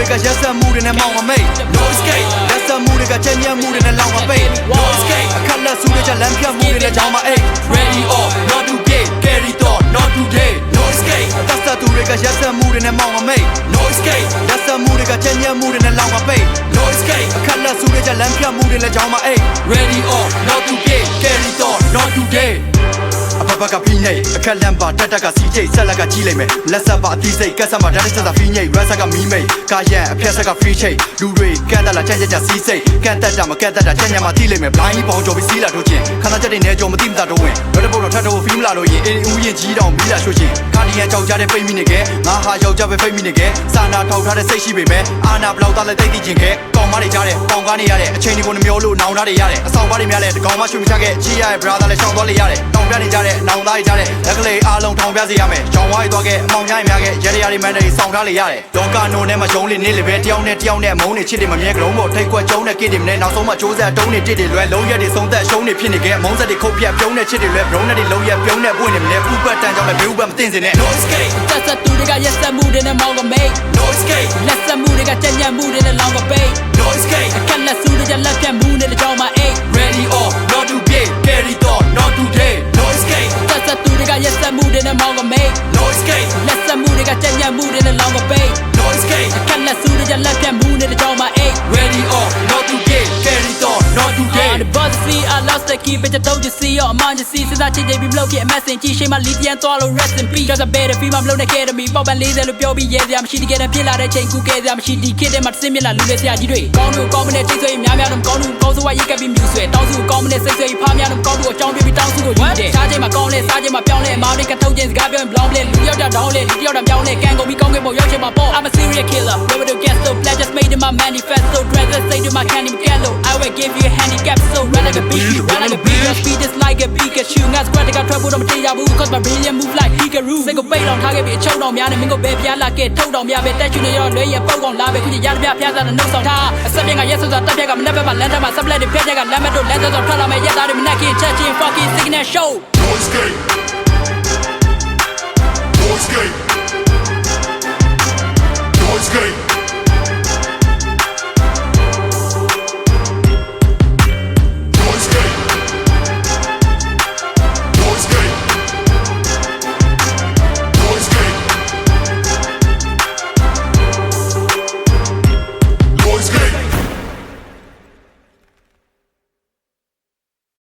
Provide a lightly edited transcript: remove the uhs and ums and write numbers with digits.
တွေကရက်ဆက်မှုတွေနဲ့မောင်းမမိတ် No escape လက်ဆက်မှုတွေကချက်ညက်မှုတွေနဲ့လောင်မပိတ် No escape အခက်လက်စုတွေချက်လမ်းပြတ်မှုတွေနဲ့ကြောင်းမအိတ် Ready or not to get carry thought not today No escape သက်သက်သူတွေကရက်ဆက်မှုတွေနဲ့မောင်းမမိတ် No escape လက်ဆက်မှုတွေကချက်ညက်မှုတွေနဲ့လောင်မပိတ် No escape အခက်လက်စုတွေချက်လမ်းပြတ်မှုတွေနဲ့ကြောင်းမအိတ် Ready or not to get carry thought not todayအဖကဖိနေအခက်လမ်းပါတက်တက်ကစီချိတ်ဆက်လက်ကကြီးလိုက်မယ်လက်ဆက်ပါအသီးစိတ်ကက်ဆက်မှာဓာတ်တက်တာဖိနေရက်ဆက်ကမီးမိတ်ကားရန်အဖက်ဆက်က free chain လူတွေကန့်တက်လာချက်ချက်စီးစိတ်ကန့်တက်တာမကန့်တက်တာချက်ညမှာတိလိုက်မယ် blind ပေါင်းကြော်ပြီးစီးလာတို့ချင်းခဏချက်တွေနဲ့ကြော်မတိမတာတော့ဝင်ဘယ်တော့ထပ်တော့ဖီးမလာတော့ရင်အေးဦးရင်ကြီးတောင်မီးလာရွှေ့ချင်းကာဒီယန်ကြောက်ကြတဲ့ပိတ်မိနေခဲ့ငါဟာယောက်ျားပဲဖိတ်မိနေခဲ့စာနာထောက်ထားတဲ့စိတ်ရှိပေမဲ့အာနာဘလောက်သားလဲတိတ်တိချင်းခဲ့ကောင်မတွေကြားတဲ့ပေါင်ကားနေရတဲ့အချိန်တွေကိုနှမျောလို့နောင်ထားတွေရတယ်အဆောင်ပါးတွေများလဲတကောင်မှရွှေ့မချခဲ့ချီရရဲ့ brother လဲရှောင်းသွားလေရတယ်တောင်ပြနေကြတဲ့နောင်သားတွေကြားတဲ့လက်ကလေးအားလုံးထောင်ပြစေရမယ်။ကြောင်ဝါးရီသွားခဲ့အမောင်များများခဲ့ရဲရရီမန်တွေစောင့်ထားလေရတယ်။ဒေါကနိုနဲ့မယုံလေနေလေပဲတယောက်နဲ့မုန်းနေချစ်တယ်မမြဲကလုံးပေါ်ထိတ်ခွက်ကျုံးနဲ့ကိတယ်မနဲ့နောက်ဆုံးမှကြိုးစားတုံးနေတစ်တွေလွယ်လုံးရက်တွေဆုံးသက်ရှုံးနေဖြစ်နေခဲ့မုန်းဆက်တွေခုတ်ပြက်ပြုံးနေချစ်တွေလွယ်ဘရုံးနဲ့တွေလုံးရက်ပြုံးနေပွင့်နေမလဲဥပတ်တန်ကြောင့်လည်းဘေးဥပတ်မသိစင်နဲ့ No escape သက်သက်သူတွေကရက်ဆက်မှုတွေနဲ့မောင်းကမိတ် No escape လက်ဆက်မှုတွေကကြက်ညက်မှုတွေနဲ့လောင်ကပိတ် No escape အခက်လက်စုတွေချက်လက်ပြတ်မှုတွေနဲ့ကြောင်းမအိတ် Ready or not to get carry thought not today No escape သက်သက်သူတွေကရက်ဆက်မှုတွေနဲ့မောင်းကမိတ် No escape လက်ဆက်မှုတွေကကြက်ညက်မှုတွေနဲ့လောင်ကပိတ် No escape အခက်လက်စုတွေချက်လက်ပြတ်မှုတွေနဲ့ကြောင်းမအိတ် Ready or not to get carry thought not today On the buzz see I lost the key but you don't you see I'm on you see since I change baby blow get messing ကြည့်ရှိမှလီပြန်သွားလို့ rest in peace just a better feel မမလို့နဲ့ခဲ့တယ်မီပေါက်ပန်40လို့ပြောပြီးရဲစရာမရှိတကယ်တမ်းဖြစ်လာတဲ့ချိန်ကူကဲစရာမရှိဒီခေတ်ထဲမှာစင်မြလာလူလေးစရာကြီးတွေကောင်းလို့ကောင်းမနဲ့တိတ်ဆွေးများများတော့ကောင်းလို့ကောင်းဆိုဝါရိတ်ကပ်ပြီးမြူဆွဲတောင်းစုကောင်းမနဲ့စိတ်ဆွေးဖားများတော့ကောင်းလို့အကြောင်းပြပြီးတောင်းစုကိုကြီးတယ်စားချိန်မှာကောင်းလဲစားချိန်မှာပြောင်းလဲအမောင်းတွေကထုတ်ခြင်းစကားပြောရင် blown လဲလူယောက်တောင်းလဲလူယောက်တောင်ပြောင်းလဲကန်ကုန်ပြီးကောင်းကဲပေါ်ရောက်ချိန်မှာပေါ့ I'm a serial killer never to get so black just made in my manifesto dress say to my candy gallo I will give you a handicap so run like a beast run like a beast your speed is like a Pikachu ငါ squad က trouble တော့မတေးရဘူး cause my brilliant move like Pikachu စိတ်ကိုပိတ်လောင်ထားခဲ့ပြီးအချုပ်တော်များနဲ့မင်းကိုပဲပြားလာခဲ့ထုတ်တော်များပဲတက်ချူနေရောလွဲရပုတ်ကောင်လာပဲခုရရပြဖျားစားတဲ့နှုတ်ဆောင်ထားအဆက်ပြင်းကရက်စွာတက်ပြက်ကမနှက်ဘက်မှာလမ်းထဲမှာ sublet တွေဖျက်ချက်ကလမ်းမတို့လမ်းသောထွက်လာမဲ့ရက်သားတွေမနှက်ခင်ချက်ချင်း fucking signal show No escape No escape No escape